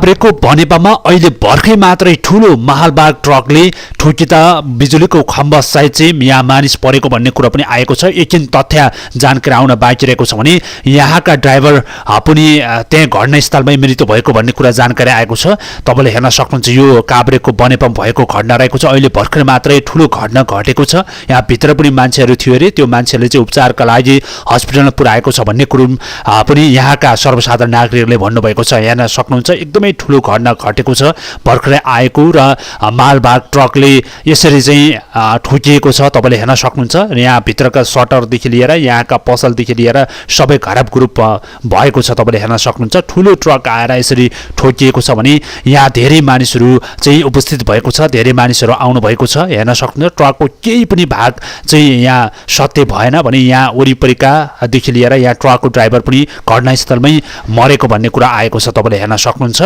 काभ्रेको बनेपामा अहिले भर्खै मात्रै ठूलो महालबाग ट्रकले ठोकिँदा बिजुलीको खम्बा सहित चाहिँ यहाँ मानिस परेको भन्ने कुरा पनि आएको छ। एकछिन तथ्य जानकारी आउन बाँकी रहेको छ भने यहाँका ड्राइभर पनि त्यहाँ घटनास्थलमै मृत्यु भएको भन्ने कुरा जानकारी आएको छ। तपाईँले हेर्न सक्नुहुन्छ यो काभ्रेको बनेपामा भएको घटना रहेको छ। अहिले भर्खर मात्रै ठूलो घटना घटेको छ। यहाँ भित्र पनि मान्छेहरू थियो अरे, त्यो मान्छेहरूले चाहिँ उपचारका लागि हस्पिटलमा पुर्याएको छ भन्ने कुरो पनि यहाँका सर्वसाधारण नागरिकले भन्नुभएको छ। हेर्न सक्नुहुन्छ एकदमै ठूलो घटना घटेको छ। भर्खरै आएको र मालबाग ट्रकले यसरी चाहिँ ठोकिएको छ। तपाईँले हेर्न सक्नुहुन्छ यहाँ भित्रका सटरदेखि लिएर यहाँका पसलदेखि लिएर सबै खराब ग्रुप भएको छ। तपाईँले हेर्न सक्नुहुन्छ ठूलो ट्रक आएर यसरी ठोकिएको छ भने यहाँ धेरै मानिसहरू चाहिँ उपस्थित भएको छ, धेरै मानिसहरू आउनु भएको छ। हेर्न सक्नुहुन्छ ट्रकको केही पनि भाग चाहिँ यहाँ सत्य भएन भने यहाँ वरिपरिकादेखि लिएर यहाँ ट्रकको ड्राइभर पनि घटनास्थलमै मरेको भन्ने कुरा आएको छ। तपाईँले हेर्न सक्नुहुन्छ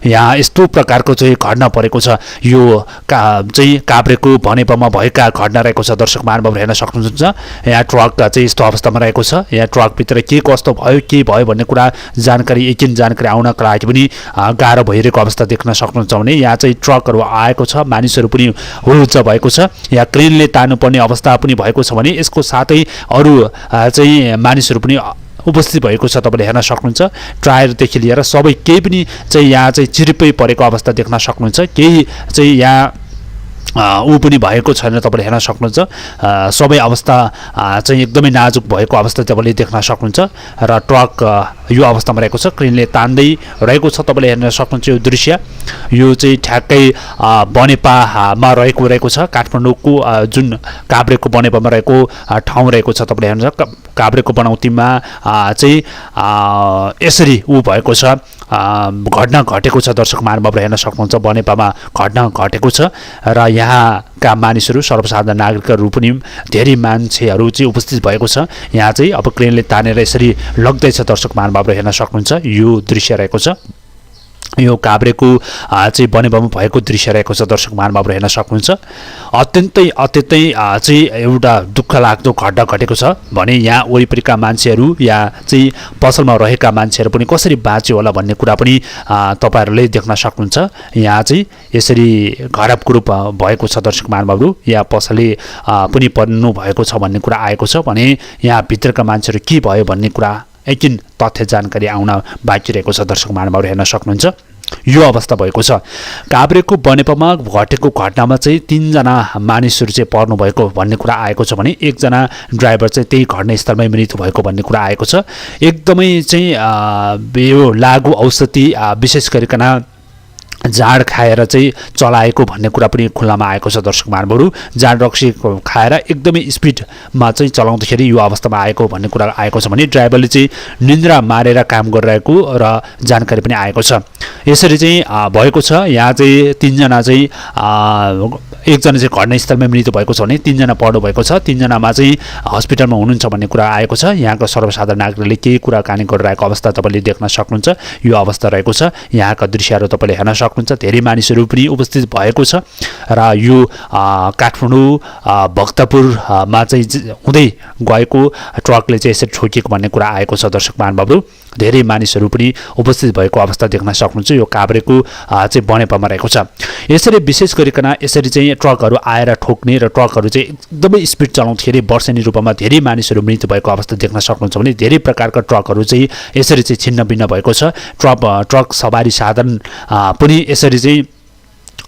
यहाँ यस्तो प्रकारको चाहिँ घटना परेको छ। यो चाहिँ काभ्रेको बनेपामा भएका घटना रहेको छ। दर्शक महानुभावहरू हेर्न सक्नुहुन्छ यहाँ ट्रक चाहिँ यस्तो अवस्थामा रहेको छ। यहाँ ट्रकभित्र के कस्तो भयो के भयो भन्ने कुरा जानकारी एकछिन जानकारी आउनका लागि पनि गाह्रो भइरहेको अवस्था देख्न सक्नुहुन्छ भने यहाँ चाहिँ ट्रकहरू आएको छ, मानिसहरू पनि हुरुच्च भएको छ। यहाँ क्रेनले तान्नुपर्ने अवस्था पनि भएको छ भने यसको साथै अरू चाहिँ मानिसहरू पनि उपस्थित भएको छ। तपाईँले हेर्न सक्नुहुन्छ टायरदेखि लिएर सबै केही पनि चाहिँ यहाँ चाहिँ चिरिपै परेको अवस्था देख्न सक्नुहुन्छ। केही चाहिँ यहाँ ऊ पनि भएको छैन। तपाईँले हेर्न सक्नुहुन्छ सबै अवस्था चाहिँ एकदमै नाजुक भएको अवस्था तपाईँले देख्न सक्नुहुन्छ र ट्रक यो अवस्थामा रहेको छ, क्रेनले तान्दै रहेको छ। तपाईँले हेर्न सक्नुहुन्छ यो दृश्य यो चाहिँ ठ्याक्कै बनेपामा रहेको छ। काठमाडौँको जुन काभ्रेको बनेपामा रहेको ठाउँ रहेको छ। तपाईँले हेर्नु काभ्रेको बनौतीमा चाहिँ यसरी ऊ भएको छ, घटना घटेको छ। दर्शक महानुभावहरू हेर्न सक्नुहुन्छ बनेपामा घटना घटेको छ र यहाँका मानिसहरू सर्वसाधारण नागरिकहरू पनि धेरै मान्छेहरू चाहिँ उपस्थित भएको छ। यहाँ चाहिँ अब क्रेनले तानेर यसरी लग्दैछ। दर्शक महानुभावहरू हेर्न सक्नुहुन्छ यो दृश्य रहेको छ। यो काभ्रेको चाहिँ बनेपामा भएको दृश्य रहेको छ। दर्शक महानुभावहरू हेर्न सक्नुहुन्छ अत्यन्तै चाहिँ एउटा दुःख लाग्दो घटना घटेको छ भने यहाँ वरिपरिका मान्छेहरू या चाहिँ पसलमा रहेका मान्छेहरू पनि कसरी बाँच्यो होला भन्ने कुरा पनि तपाईँहरूले देख्न सक्नुहुन्छ। यहाँ चाहिँ यसरी खराब ग्रुप भएको छ। दर्शक महानुभावहरू यहाँ पसलले पनि पर्नु भएको छ भन्ने कुरा आएको छ भने यहाँ भित्रका मान्छेहरू के भयो भन्ने कुरा एकछिन तथ्य जानकारी आउन बाँकी रहेको छ। दर्शक महानुभावहरू हेर्न सक्नुहुन्छ यो अवस्था भएको छ। काभ्रेको बनेपामा घटेको घटनामा चाहिँ 3 जना मानिसहरू चाहिँ पर्नु भएको भन्ने कुरा आएको छ भने 1 जना ड्राइभर चाहिँ त्यही घटनास्थलमै मृत्यु भएको भन्ने कुरा आएको छ। एकदमै चाहिँ यो लागु औषधि विशेष गरिकन जाँड खाएर चाहिँ चलाएको भन्ने कुरा पनि खुल्लामा आएको छ। दर्शक महानुभावहरू जाँड रक्सी खाएर एकदमै स्पिडमा चाहिँ चलाउँदाखेरि यो अवस्थामा आएको भन्ने कुरा आएको छ भने ड्राइभरले चाहिँ निन्द्रा मारेर काम गरिरहेको र जानकारी पनि आएको छ। यसरी चाहिँ भएको छ। यहाँ चाहिँ 3 जना चाहिँ 1 जना चाहिँ घटनास्थलमै मृत्यु भएको छ भने 3 जना पर्नु भएको छ। 3 जनामा चाहिँ हस्पिटलमा हुनुहुन्छ भन्ने कुरा आएको छ। यहाँको सर्वसाधारण नागरिकले केही कुराकानी गरिरहेको अवस्था तपाईँले देख्न सक्नुहुन्छ। यो अवस्था रहेको छ। यहाँका दृश्यहरू तपाईँले हेर्न सक्नुहुन्छ। धेरै मानिसहरू पनि उपस्थित भएको छ र यो काठमाडौँ भक्तपुरमा चाहिँ हुँदै गएको ट्रकले चाहिँ यसरी ठोकिएको भन्ने कुरा आएको छ। दर्शक महानुभावहरू धेरै मानिसहरू पनि उपस्थित भएको अवस्था देख्न सक्नुहुन्छ। यो काभ्रेको चाहिँ बनेपामा रहेको छ। यसरी विशेष गरिकन यसरी चाहिँ ट्रकहरू आएर ठोक्ने र ट्रकहरू चाहिँ एकदमै स्पिड चलाउँदाखेरि वर्षेनी रूपमा धेरै मानिसहरू मृत्यु भएको अवस्था देख्न सक्नुहुन्छ भने धेरै प्रकारका ट्रकहरू चाहिँ यसरी चाहिँ छिन्न भएको छ। ट्रक सवारी साधन पनि यसरी चाहिँ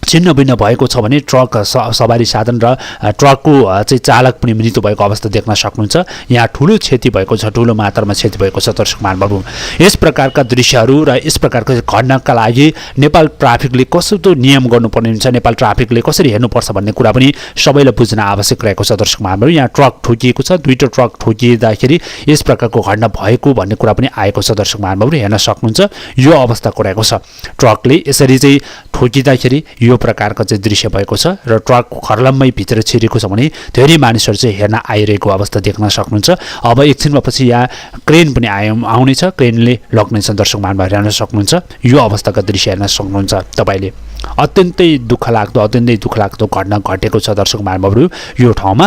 छिन्न भएको छ भने ट्रक सवारी साधन र ट्रकको चाहिँ चालक पनि मृत्यु भएको अवस्था देख्न सक्नुहुन्छ। यहाँ ठुलो क्षति भएको छ, ठुलो मात्रामा क्षति भएको छ। दर्शक महानुभावहरू यस प्रकारका दृश्यहरू र यस प्रकारको घटनाका लागि नेपाल ट्राफिकले कस्तो नियम गर्नुपर्ने हुन्छ, नेपाल ट्राफिकले कसरी हेर्नुपर्छ भन्ने कुरा पनि सबैलाई बुझ्न आवश्यक रहेको छ। दर्शक महानुभावहरू यहाँ ट्रक ठोकिएको छ, 2टा ट्रक ठोकिँदाखेरि यस प्रकारको घटना भएको भन्ने कुरा पनि आएको छ। दर्शक महानुभावहरू हेर्न सक्नुहुन्छ यो अवस्थाको रहेको छ। ट्रकले यसरी चाहिँ ठोकिँदाखेरि यो प्रकारको चाहिँ दृश्य भएको छ र ट्रक खर्लम्मै भित्र छिरेको छ भने धेरै मानिसहरू चाहिँ हेर्न आइरहेको अवस्था देख्न सक्नुहुन्छ। अब एकछिनमा पछि यहाँ क्रेन पनि आउनेछ, क्रेनले लग्नेछ। दर्शक महानुभावहरू हेर्न सक्नुहुन्छ यो अवस्थाका दृश्य हेर्न सक्नुहुन्छ तपाईँले। अत्यन्तै दुःख लाग्दो घटना घटेको छ। दर्शक महानुभावहरू यो ठाउँमा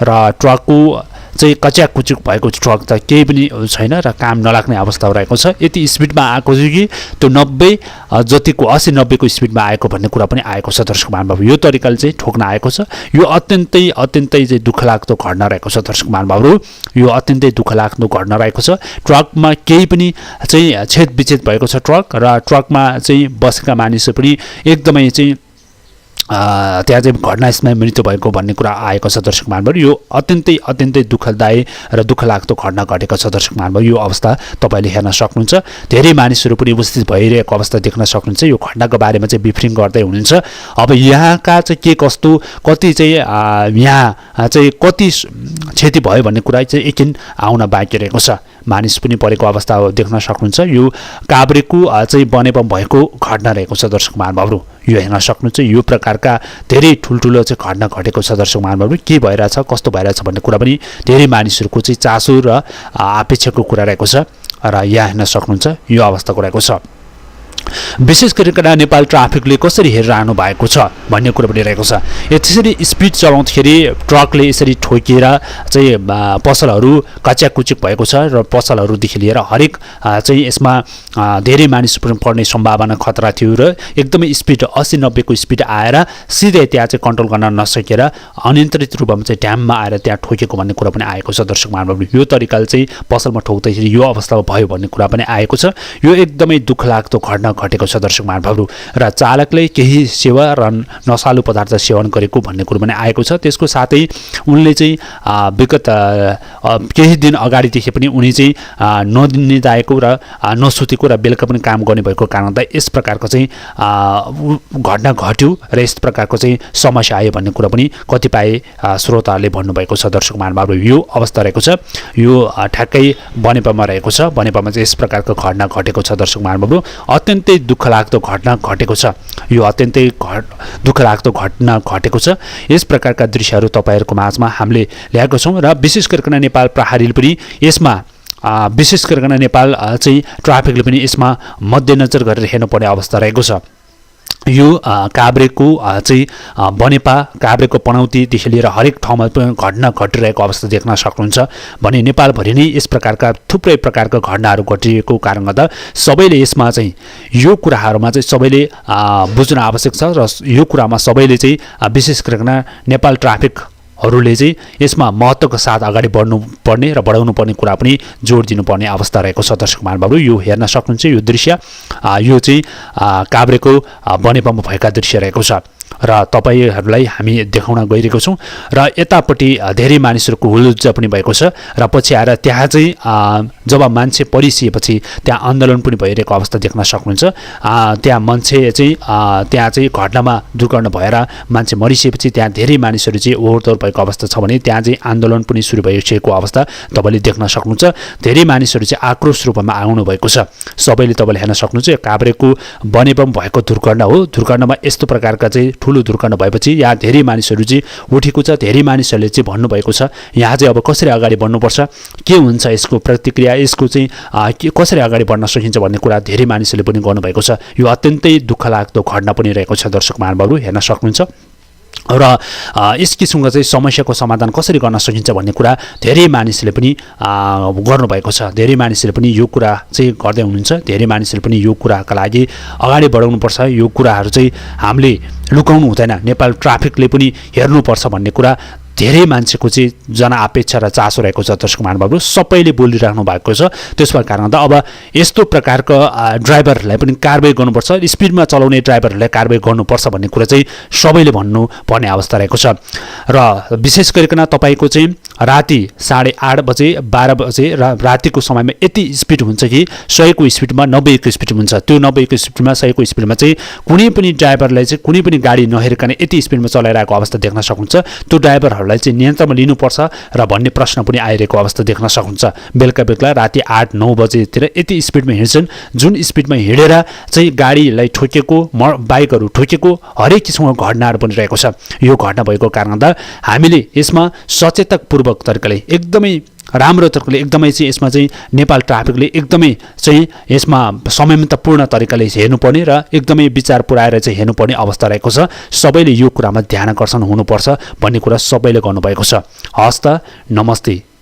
र ट्रकको चाहिँ कच्याकुचुक भएको ट्रक त केही पनि छैन र काम नलाग्ने अवस्था रहेको छ। यति स्पिडमा आएको छ कि त्यो 90 जतिको 80-90 को स्पिडमा आएको भन्ने कुरा पनि आएको छ दर्शक महानुभावहरू। यो तरिकाले चाहिँ ठोक्न आएको छ। यो अत्यन्तै चाहिँ दुःखलाग्दो घटना रहेको छ दर्शक महानुभावहरू। यो अत्यन्तै दुःखलाग्दो घटना रहेको छ। ट्रकमा केही पनि चाहिँ छेदविच्छेद भएको छ ट्रक, र ट्रकमा चाहिँ बसेका मानिसहरू पनि एकदमै चाहिँ त्यहाँ चाहिँ घटनास्थलमा मृत्यु भएको भन्ने कुरा आएको छ दर्शक महानुभावहरू। यो अत्यन्तै दुःखदायी र दुःखलाग्दो घटना घटेको छ दर्शक महानुभावहरू। यो अवस्था तपाईँले हेर्न सक्नुहुन्छ। धेरै मानिसहरू पनि उपस्थित भइरहेको अवस्था देख्न सक्नुहुन्छ। यो घटनाको बारेमा चाहिँ ब्रिफिङ गर्दै हुनुहुन्छ। अब यहाँका चाहिँ के कस्तो कति चाहिँ यहाँ चाहिँ कति क्षति भयो भन्ने कुरा चाहिँ एकछिन आउन बाँकी रहेको छ। मानिस पनि परेको अवस्था देख्न सक्नुहुन्छ। यो काभ्रेको चाहिँ बनेपन भएको घटना रहेको छ दर्शक महानुभावहरू। यो हेर्न सक्नुहुन्छ। यो प्रकारका धेरै ठुल्ठुलो चाहिँ घटना घटेको छ दर्शक महानुभावहरू। के भइरहेछ कस्तो भइरहेछ भन्ने कुरा पनि धेरै मानिसहरूको चाहिँ चासो र अपेक्षाको कुरा रहेको छ र यहाँ हेर्न सक्नुहुन्छ। यो अवस्थाको रहेको छ। विशेष गरिकन नेपाल ट्राफिकले कसरी हेरिरहनु भएको छ भन्ने कुरा पनि रहेको छ। यसरी स्पिड चलाउँदाखेरि ट्रकले यसरी ठोकिएर चाहिँ पसलहरू कच्याकुचुक भएको छ र पसलहरूदेखि लिएर हरेक चाहिँ यसमा धेरै मानिस पर्ने सम्भावना खतरा थियो र एकदमै स्पिड 80-90 को स्पिड आएर सिधै त्यहाँ चाहिँ कन्ट्रोल गर्न नसकेर अनियन्त्रित रूपमा चाहिँ ड्याममा आएर त्यहाँ ठोकेको भन्ने कुरा पनि आएको छ दर्शक महानुभावहरू। यो तरिकाले चाहिँ पसलमा ठोक्दाखेरि यो अवस्था भयो भन्ने कुरा पनि आएको छ। यो एकदमै दुःखलाग्दो घटना घटेको छ दर्शक महानुभावहरू। र चालकले केही सेवा र नशालु पदार्थ सेवन गरेको भन्ने कुरो पनि आएको छ। त्यसको साथै उनले चाहिँ विगत केही दिन अगाडिदेखि पनि उनी चाहिँ ननिदाएको र नसुतेको र बेलुका पनि काम गर्ने भएको कारणले यस प्रकारको चाहिँ घटना घट्यो र यस प्रकारको चाहिँ समस्या आयो भन्ने कुरा पनि कतिपय श्रोताहरूले भन्नुभएको छ दर्शक महानुभावहरू। यो अवस्था रहेको छ। यो ठ्याक्कै बनेपामा रहेको छ। बनेपामा चाहिँ यस प्रकारको घटना घटेको छ दर्शक महानुभावहरू। अत्यन्तै दुःखलाग्दो घटना घटेको छ। यो अत्यन्तै दुःखलाग्दो घटना घटेको छ। यस प्रकारका दृश्यहरू तपाईँहरूको माझमा हामीले ल्याएको छौँ र विशेष गरिकन नेपाल प्रहरीले पनि यसमा विशेष गरिकन नेपाल चाहिँ ट्राफिकले पनि यसमा मध्यनजर गरेर हेर्नुपर्ने अवस्था रहेको छ। यो काभ्रेको चाहिँ बनेपा काभ्रेको पनौतीदेखि लिएर हरेक ठाउँमा घटना घटिरहेको अवस्था देख्न सक्नुहुन्छ भने नेपालभरि नै यस प्रकारका थुप्रै प्रकारका घटनाहरू घटिएको कारणले गर्दा सबैले यसमा चाहिँ यो कुराहरूमा चाहिँ सबैले बुझ्न आवश्यक छ र यो कुरामा सबैले चाहिँ विशेष गरिकन नेपाल ट्राफिकहरूले चाहिँ यसमा महत्त्वको साथ अगाडि बढ्नुपर्ने र बढाउनु पर्ने कुरा पनि जोड दिनुपर्ने अवस्था रहेको छ दर्शक महानुभावहरू। यो हेर्न सक्नुहुन्छ। यो दृश्य यो चाहिँ काभ्रेको बनेपामा भएका दृश्य रहेको छ र तपाईहरूलाई हामी देखाउन गइरहेको छौँ। र यतापट्टि धेरै मानिसहरूको हुलुज्जा पनि भएको छ र पछि आएर त्यहाँ चाहिँ जब मान्छे परिसिएपछि त्यहाँ आन्दोलन पनि भइरहेको अवस्था देख्न सक्नुहुन्छ। त्यहाँ मान्छे चाहिँ त्यहाँ चाहिँ घटनामा दुर्घटना भएर मान्छे मरिसकेपछि त्यहाँ धेरै मानिसहरू चाहिँ ओहोरदोहोर भएको अवस्था छ भने त्यहाँ चाहिँ आन्दोलन पनि सुरु भइसकेको अवस्था तपाईँले देख्न सक्नुहुन्छ। धेरै मानिसहरू चाहिँ आक्रोश रूपमा आउनु भएको छ। सबैले तपाईँले हेर्न सक्नुहुन्छ। काभ्रेको बनेपन भएको दुर्घटना हो। दुर्घटनामा यस्तो प्रकारका चाहिँ ठुलो दुर्घटना भएपछि यहाँ धेरै मानिसहरू चाहिँ उठेको छ। धेरै मानिसहरूले चाहिँ भन्नुभएको छ यहाँ चाहिँ अब कसरी अगाडि बढ्नुपर्छ, के हुन्छ यसको प्रतिक्रिया, यसको चाहिँ कसरी अगाडि बढ्न सकिन्छ भन्ने कुरा धेरै मानिसहरूले पनि गर्नुभएको छ। यो अत्यन्तै दुःखलाग्दो घटना पनि रहेको छ दर्शक महानुभावहरू। हेर्न सक्नुहुन्छ। र यस किसिमको चाहिँ समस्याको समाधान कसरी गर्न सकिन्छ भन्ने कुरा धेरै मानिसले पनि गर्नुभएको छ। धेरै मानिसले पनि यो कुरा चाहिँ गर्दै हुनुहुन्छ। धेरै मानिसले पनि यो कुराका लागि अगाडि बढाउनुपर्छ। यो कुराहरू चाहिँ हामीले लुकाउनु हुँदैन। नेपाल ट्राफिकले पनि हेर्नुपर्छ भन्ने कुरा धेरै मान्छेको चाहिँ जनअपेक्षा र चासो रहेको छ दर्शक महानुभावहरू। सबैले बोलिराख्नु भएको छ। त्यसको कारणले अब यस्तो प्रकारको ड्राइभरहरूलाई पनि कारबाही गर्नुपर्छ। स्पिडमा चलाउने ड्राइभरहरूलाई कारबाही गर्नुपर्छ भन्ने कुरा चाहिँ सबैले भन्नुपर्ने अवस्था रहेको छ। र विशेष गरिकन तपाईँको चाहिँ राति 8:30 बजे 12 बजे र रातिको समयमा यति स्पिड हुन्छ कि 100 को स्पिडमा 90 को स्पिड हुन्छ। त्यो 90 को स्पिडमा 100 को स्पिडमा चाहिँ कुनै पनि ड्राइभरलाई चाहिँ कुनै पनि गाडी नहेरिकन यति स्पिडमा चलाइरहेको अवस्था देख्न सक्नुहुन्छ। त्यो ड्राइभरहरूलाई चाहिँ नियन्त्रणमा लिनुपर्छ र भन्ने प्रश्न पनि आइरहेको अवस्था देख्न सक्नुहुन्छ। बेलुका राति 8-9 बजेतिर यति स्पिडमा हिँड्छन्। जुन स्पिडमा हिँडेर चाहिँ गाडीलाई ठोकेको बाइकहरू ठोकेको हरेक किसिमको घटनाहरू पनि रहेको छ। यो घटना भएको कारणले हामीले यसमा सचेतपूर्वक तरिकाले एकदमै राम्रो तरिकाले एकदमै चाहिँ यसमा चाहिँ नेपाल ट्राफिकले एकदमै चाहिँ यसमा संयमतापूर्ण तरिकाले हेर्नुपर्ने र एकदमै विचार पुर्याएर चाहिँ हेर्नुपर्ने अवस्था रहेको छ। सबैले यो कुरामा ध्यान आकर्षण हुनुपर्छ भन्ने कुरा सबैले गर्नुभएको छ। हस् त, नमस्ते।